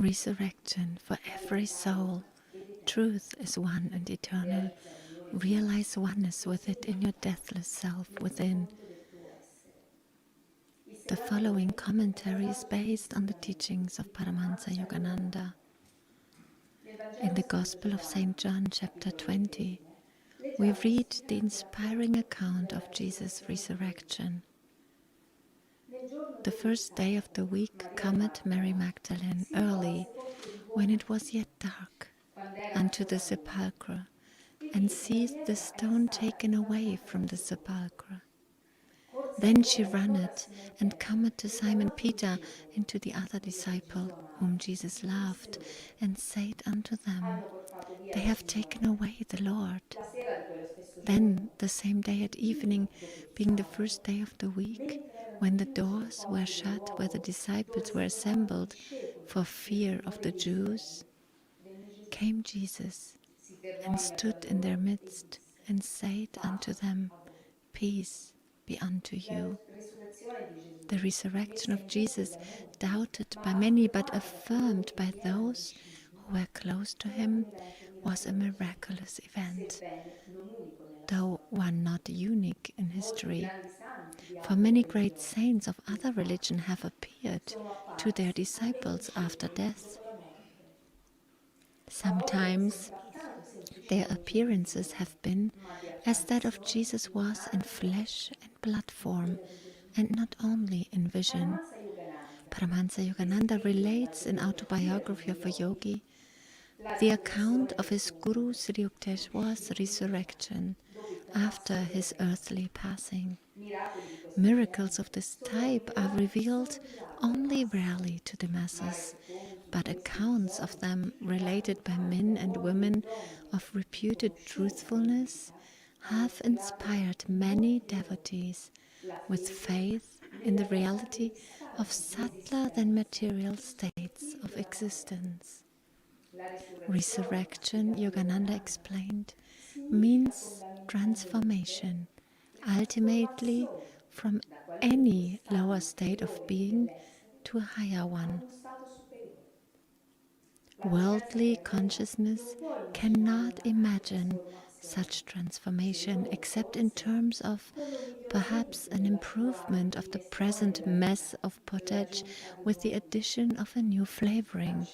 resurrection for every soul. Truth is one and eternal. Realize oneness with it in your deathless self within. The following commentary is based on the teachings of Paramahansa Yogananda. In the Gospel of St. John, chapter 20, we read the inspiring account of Jesus' resurrection. The first day of the week cometh Mary Magdalene early, when it was yet dark, unto the sepulchre, and seeth the stone taken away from the sepulchre. Then she runneth, and cometh to Simon Peter and to the other disciple, whom Jesus loved, and said unto them, They have taken away the Lord. Then the same day at evening, being the first day of the week, when the doors were shut where the disciples were assembled for fear of the Jews, came Jesus and stood in their midst, and said unto them, Peace be unto you. The resurrection of Jesus, doubted by many but affirmed by those who were close to him, was a miraculous event, though one not unique in history. For many great saints of other religion have appeared to their disciples after death. Sometimes their appearances have been as that of Jesus was in flesh and blood form, and not only in vision. Paramahansa Yogananda relates in Autobiography of a Yogi the account of his Guru Sri Yukteswar's resurrection after his earthly passing. Miracles of this type are revealed only rarely to the masses, but accounts of them related by men and women of reputed truthfulness have inspired many devotees with faith in the reality of subtler than material states of existence. Resurrection, Yogananda explained, means transformation, ultimately from any lower state of being to a higher one. Worldly consciousness cannot imagine such transformation except in terms of perhaps an improvement of the present mess of pottage with the addition of a new flavoring.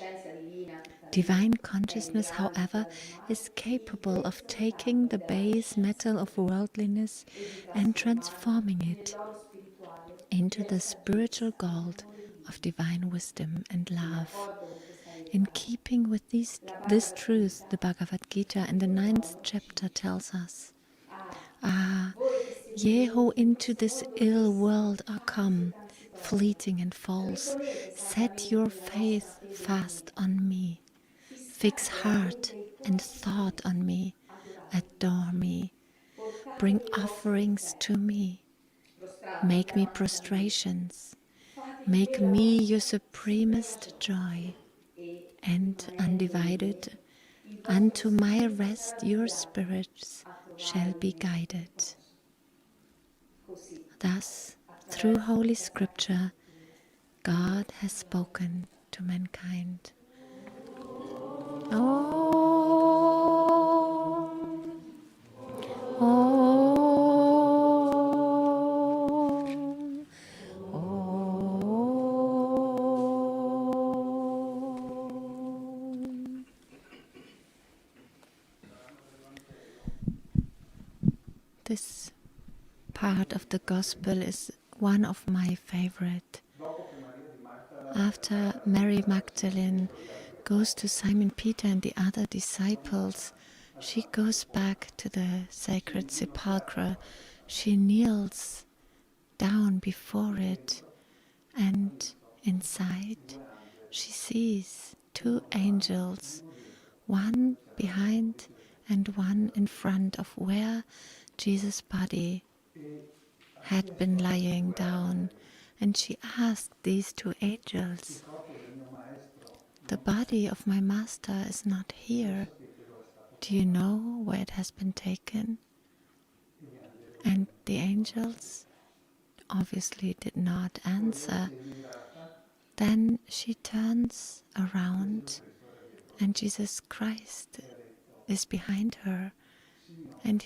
Divine consciousness, however, is capable of taking the base metal of worldliness and transforming it into the spiritual gold of divine wisdom and love. In keeping with this truth, the Bhagavad Gita in the 9th chapter tells us, Ah, ye who into this ill world are come, fleeting and false, set your faith fast on me. Fix heart and thought on me, adore me, bring offerings to me, make me prostrations, make me your supremest joy, and undivided unto my rest your spirits shall be guided. Thus, through Holy Scripture, God has spoken to mankind. Oh. This part of the Gospel is one of my favorite. After Mary Magdalene goes to Simon Peter and the other disciples, she goes back to the sacred sepulchre. She kneels down before it, and inside she sees two angels, one behind and one in front of where Jesus' body had been lying down, and she asked these two angels, the body of my master is not here. Do you know where it has been taken? And the angels obviously did not answer. Then she turns around and Jesus Christ is behind her. And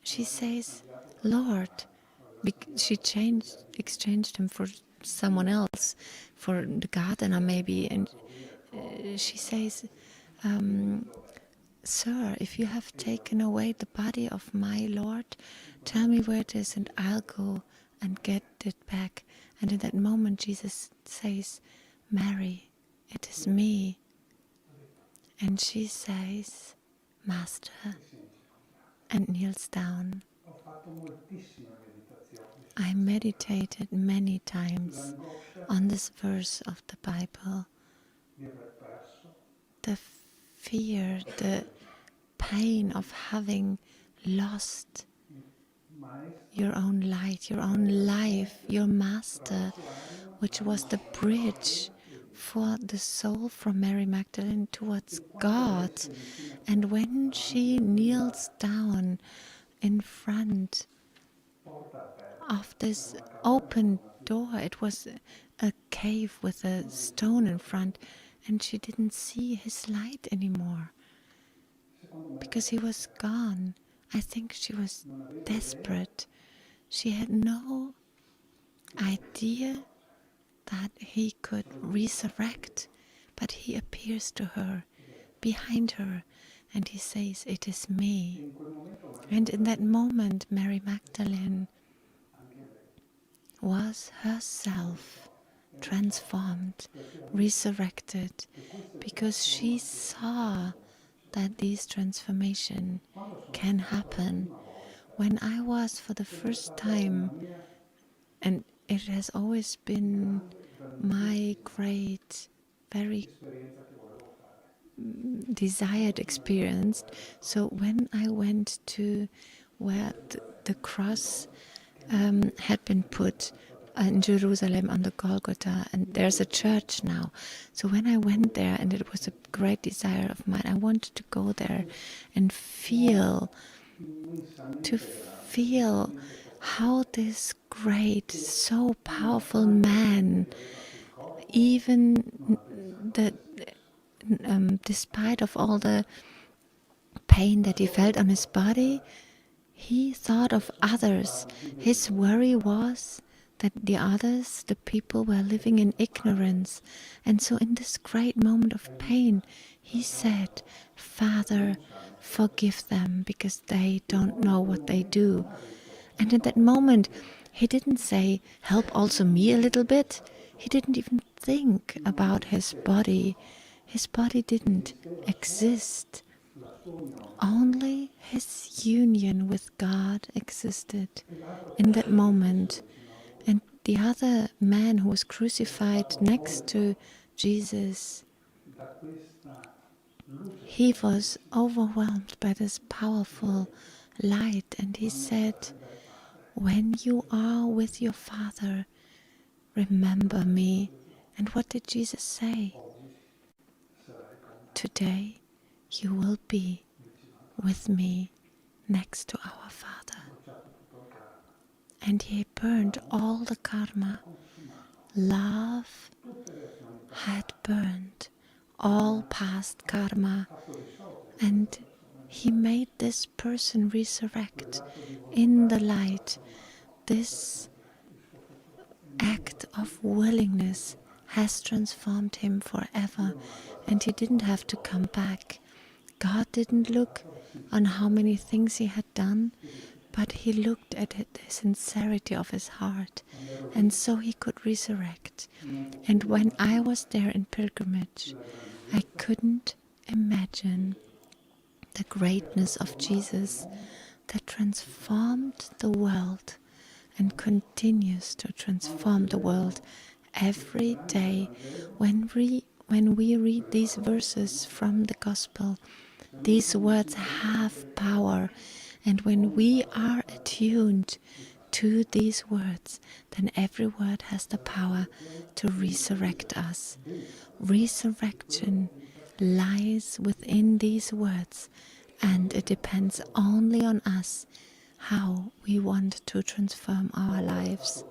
she says, Lord, she exchanged him for someone else, for the gardener maybe. And she says, Sir, if you have taken away the body of my Lord, tell me where it is and I'll go and get it back. And in that moment Jesus says, Mary, it is me. And she says, Master, and kneels down. I meditated many times on this verse of the Bible. The fear, the pain of having lost your own light, your own life, your master, which was the bridge for the soul from Mary Magdalene towards God. And when she kneels down in front of this open door, it was a cave with a stone in front, and she didn't see his light anymore because he was gone. I think she was desperate. She had no idea that he could resurrect, but he appears to her, behind her, and he says, it is me. And in that moment, Mary Magdalene was herself transformed, resurrected, because she saw that this transformation can happen. When I was for the first time, and it has always been my great, very desired experience. So when I went to where the cross had been put in Jerusalem on the Golgotha, and there's a church now. So when I went there, and it was a great desire of mine, I wanted to go there and feel how this great, so powerful man, even despite of all the pain that he felt on his body, he thought of others. His worry was that the others, the people, were living in ignorance. And so in this great moment of pain, he said, Father, forgive them because they don't know what they do. And in that moment, he didn't say, help also me a little bit. He didn't even think about his body. His body didn't exist. Only his union with God existed in that moment. And the other man who was crucified next to Jesus, he was overwhelmed by this powerful light, and he said, when you are with your Father, remember me. And what did Jesus say? Today you will be with me next to our Father. And he burned all the karma. Love had burned all past karma, and he made this person resurrect in the light. This act of willingness has transformed him forever, and he didn't have to come back. God didn't look on how many things he had done, but he looked at the sincerity of his heart, and so he could resurrect. And when I was there in pilgrimage, I couldn't imagine the greatness of Jesus that transformed the world and continues to transform the world every day. When we read these verses from the Gospel, these words have power, and when we are attuned to these words, then every word has the power to resurrect us. Resurrection lies within these words, and it depends only on us how we want to transform our lives.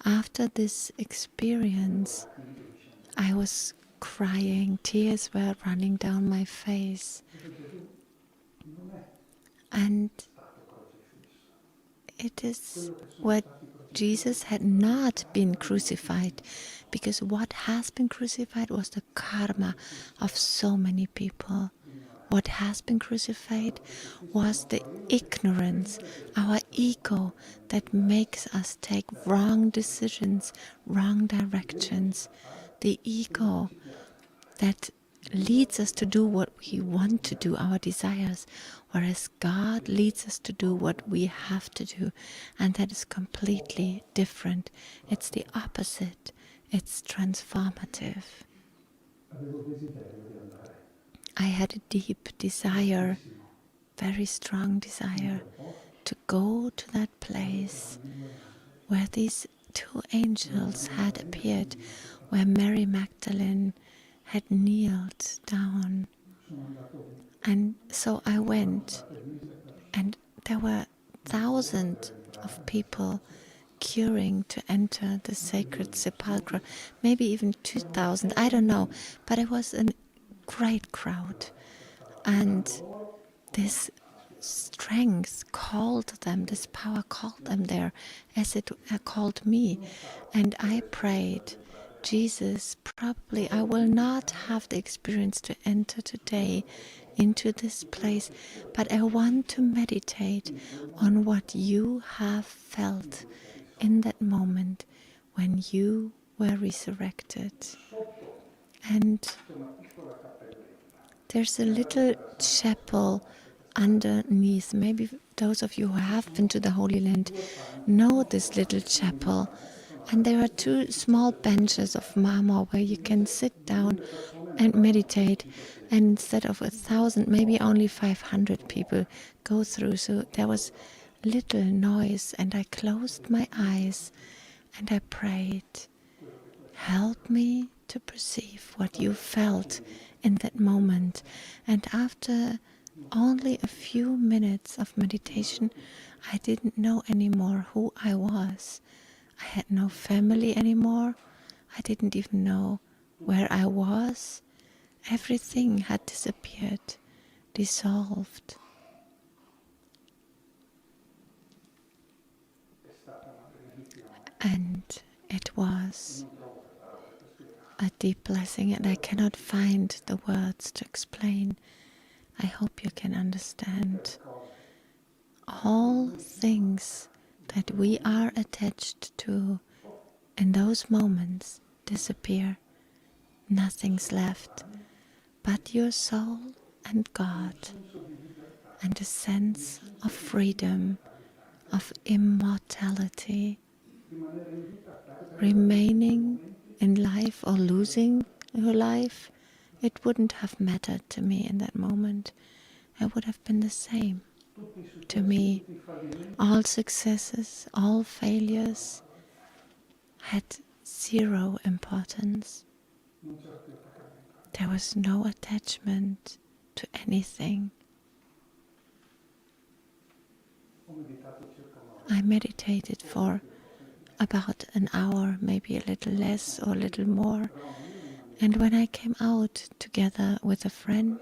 After this experience, I was crying, tears were running down my face. And it is what Jesus had not been crucified, because what has been crucified was the karma of so many people. What has been crucified was the ignorance, our ego that makes us take wrong decisions, wrong directions. The ego that leads us to do what we want to do, our desires, whereas God leads us to do what we have to do, and that is completely different. It's the opposite. It's transformative. I had a deep desire, very strong desire, to go to that place where these two angels had appeared, where Mary Magdalene had kneeled down. And so I went, and there were thousands of people queuing to enter the sacred sepulchre, maybe even 2,000, I don't know, but it was a great crowd. And this strength called them, this power called them there, as it called me. And I prayed, Jesus, probably I will not have the experience to enter today into this place, but I want to meditate on what you have felt in that moment when you were resurrected. And there's a little chapel underneath. Maybe those of you who have been to the Holy Land know this little chapel. And there are two small benches of marmor where you can sit down and meditate. And instead of 1,000, maybe only 500 people go through. So there was little noise, and I closed my eyes and I prayed, help me to perceive what you felt in that moment. And after only a few minutes of meditation, I didn't know anymore who I was. I had no family anymore. I didn't even know where I was. Everything had disappeared, dissolved. And it was a deep blessing, and I cannot find the words to explain. I hope you can understand. All things that we are attached to in those moments disappear. Nothing's left but your soul and God, and a sense of freedom, of immortality. Remaining in life or losing your life, it wouldn't have mattered to me in that moment. It would have been the same to me. All successes, all failures had zero importance. There was no attachment to anything. I meditated for about an hour, maybe a little less or a little more. And when I came out together with a friend,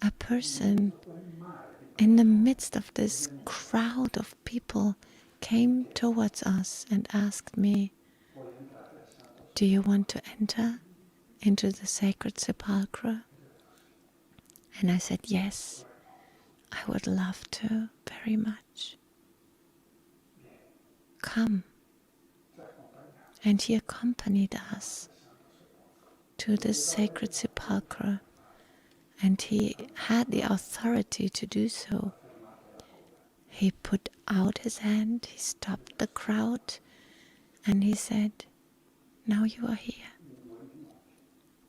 a person in the midst of this crowd of people came towards us and asked me, do you want to enter into the sacred sepulchre? And I said, yes, I would love to very much. Come. And he accompanied us to this sacred sepulchre, and he had the authority to do so. He put out his hand, he stopped the crowd, and he said, now you are here.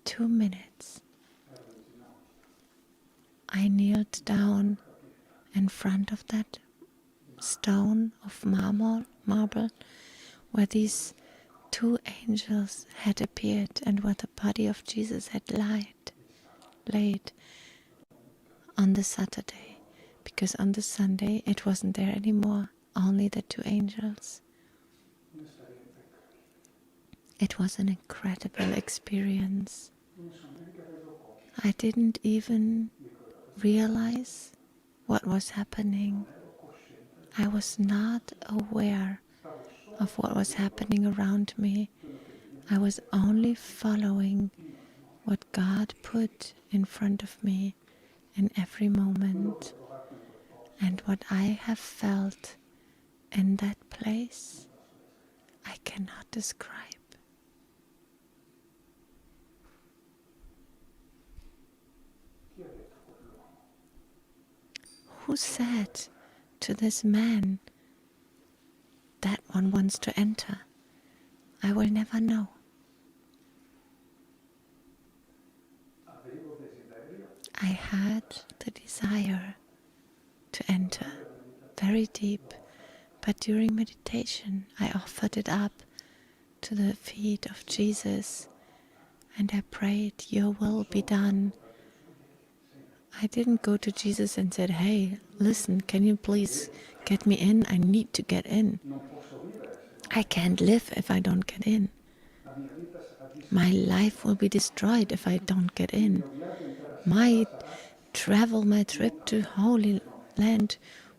2 minutes. I kneeled down in front of that stone of marble, where these two angels had appeared and where the body of Jesus had laid on the Saturday, because on the Sunday it wasn't there anymore, only the two angels. It was an incredible experience. I didn't even realize what was happening. I was not aware of what was happening around me. I was only following what God put in front of me in every moment. And what I have felt in that place, I cannot describe. Who said to this man, that one wants to enter? I will never know. I had the desire to enter very deep, but during meditation I offered it up to the feet of Jesus and I prayed, your will be done. I didn't go to Jesus and said, hey, listen, can you please get me in? I need to get in. I can't live if I don't get in. My life will be destroyed if I don't get in. My trip to Holy Land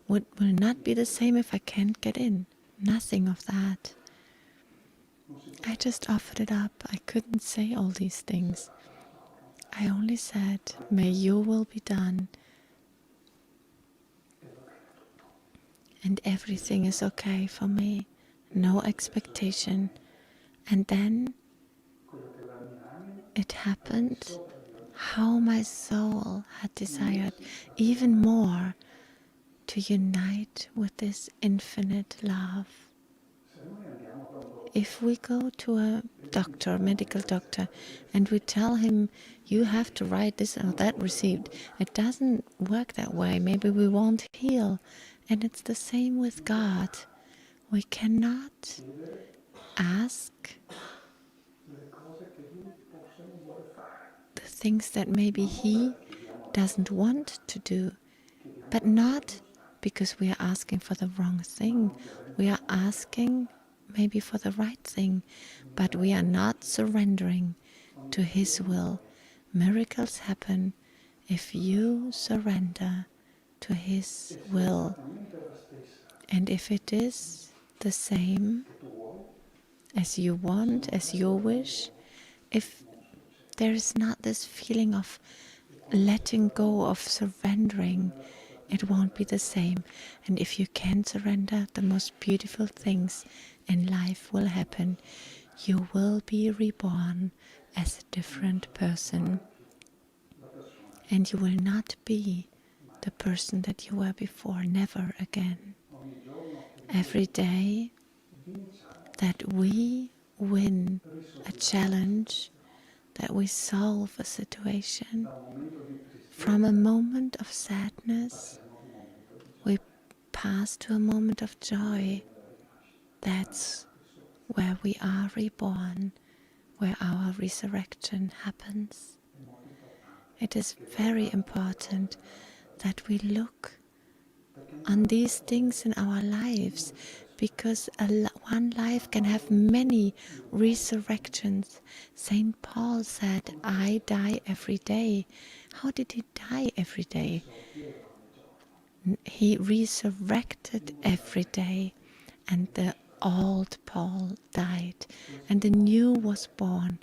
will not be the same if I can't get in. Nothing of that. I just offered it up. I couldn't say all these things. I only said, may your will be done. And everything is okay for me. No expectation. And then it happened how my soul had desired even more to unite with this infinite love. If we go to a doctor, medical doctor, and we tell him, you have to write this or that receipt, it doesn't work that way. Maybe we won't heal. And it's the same with God. We cannot ask the things that maybe He doesn't want to do, but not because we are asking for the wrong thing. We are asking maybe for the right thing, but we are not surrendering to His will. Miracles happen if you surrender to His will. And if it is the same as you want, as your wish, if there is not this feeling of letting go, of surrendering, it won't be the same. And if you can surrender, the most beautiful things in life will happen. You will be reborn as a different person. And you will not be the person that you were before, never again. Every day that we win a challenge, that we solve a situation, from a moment of sadness, we pass to a moment of joy. That's where we are reborn, where our resurrection happens. It is very important that we look on these things in our lives, because one life can have many resurrections. Saint Paul said, I die every day. How did he die every day? He resurrected every day, and the old Paul died, and the new was born.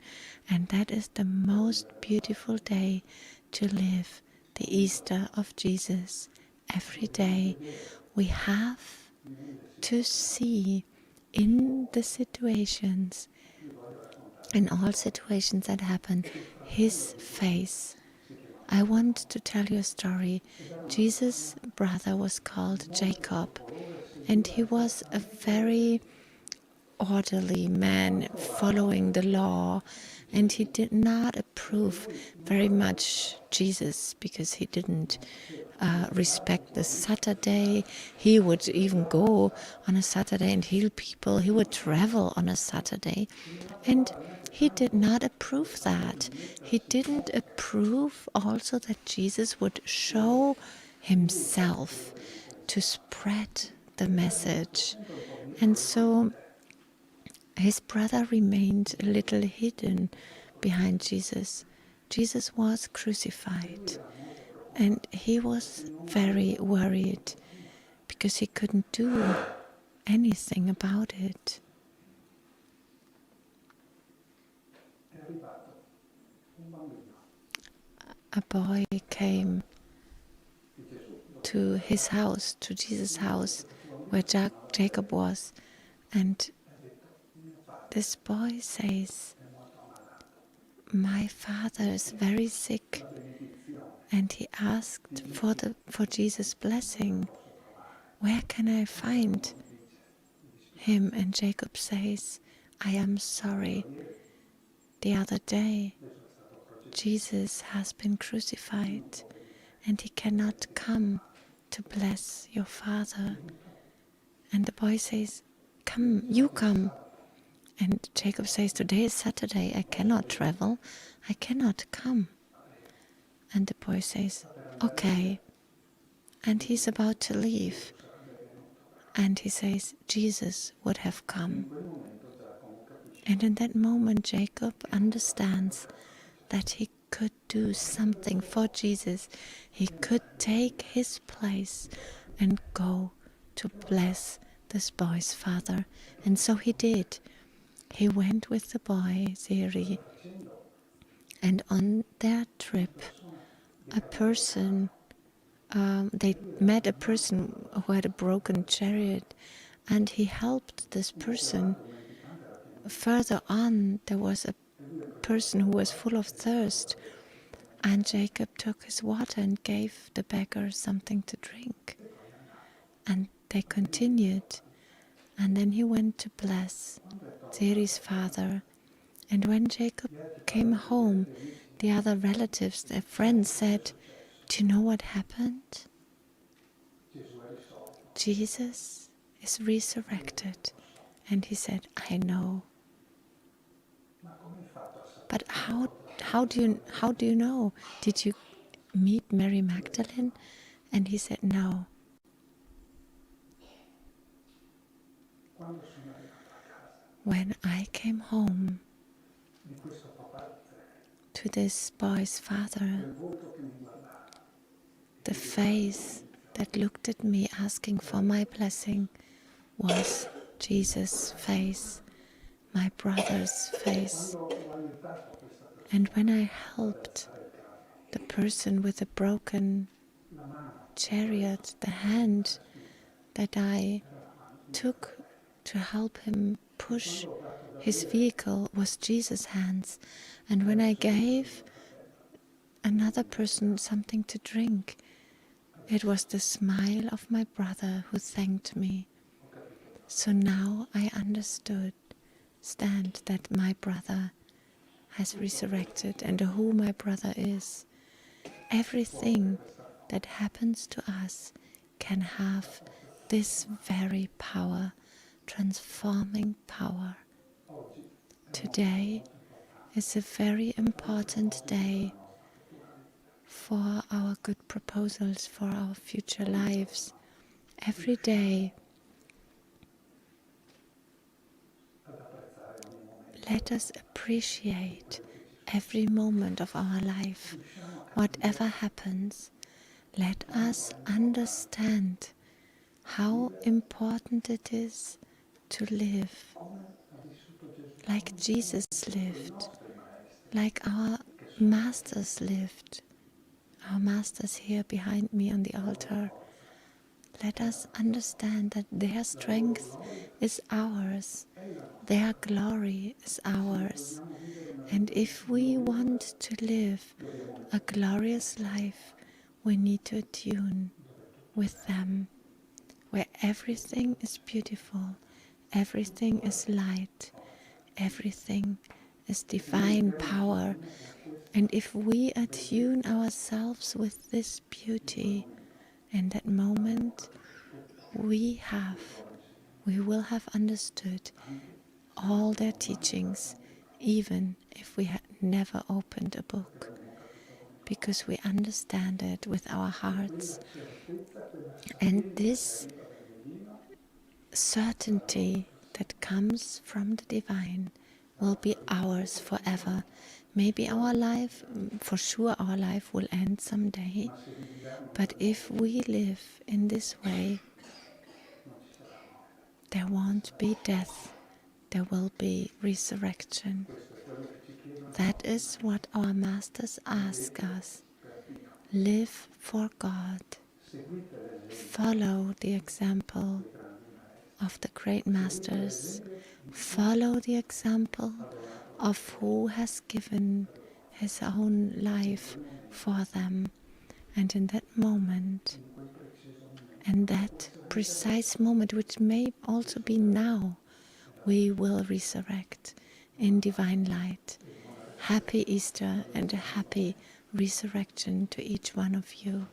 And that is the most beautiful day to live, the Easter of Jesus. Every day we have to see in the situations, in all situations that happen, His face. I want to tell you a story. Jesus' brother was called Jacob, and he was a very orderly man following the law, and he did not approve very much Jesus because he didn't respect the Saturday. He would even go on a Saturday and heal people. He would travel on a Saturday, and he did not approve that. He didn't approve also that Jesus would show himself to spread the message. And so his brother remained a little hidden behind Jesus. Jesus was crucified, and he was very worried because he couldn't do anything about it. A boy came to his house, to Jesus' house, where Jacob was, and this boy says, "My father is very sick," and he asked for Jesus' blessing. "Where can I find him?" And Jacob says, "I am sorry. The other day, Jesus has been crucified, and he cannot come to bless your father." And the boy says, "Come, you come." And Jacob says, "Today is Saturday, I cannot travel, I cannot come." And the boy says, "Okay." And he's about to leave. And he says, "Jesus would have come." And in that moment, Jacob understands that he could do something for Jesus. He could take his place and go to bless this boy's father. And so he did. He went with the boy, Zeri, and on their trip, they met a person who had a broken chariot, and he helped this person. Further on, there was a person who was full of thirst, and Jacob took his water and gave the beggar something to drink. And they continued, and then he went to bless Zeri's father. And when Jacob came home, the other relatives, their friends, said, "Do you know what happened? Jesus is resurrected." And he said, "I know." "But how do you know? Did you meet Mary Magdalene?" And he said, "No." When I came home to this boy's father, the face that looked at me asking for my blessing was Jesus' face, my brother's face. And when I helped the person with the broken chariot, the hand that I took to help him push his vehicle was Jesus' hands. And when I gave another person something to drink, it was the smile of my brother who thanked me. So now I understand that my brother has resurrected and who my brother is. Everything that happens to us can have this very power, transforming power. Today is a very important day for our good proposals for our future lives. Every day, let us appreciate every moment of our life. Whatever happens, let us understand how important it is to live like Jesus lived, like our masters lived. Our masters here behind me on the altar. Let us understand that their strength is ours, their glory is ours. And if we want to live a glorious life, we need to attune with them, where everything is beautiful, everything is light, everything is divine power. And if we attune ourselves with this beauty, in that moment we will have understood all their teachings, even if we had never opened a book, because we understand it with our hearts. And this certainty that comes from the divine will be ours forever. Maybe our life, for sure our life will end someday, but if we live in this way, there won't be death, there will be resurrection. That is what our masters ask us. Live for God. Follow the example of the great masters. Follow the example of who has given his own life for them. And in that moment, in that precise moment, which may also be now, we will resurrect in divine light. Happy Easter and a happy resurrection to each one of you.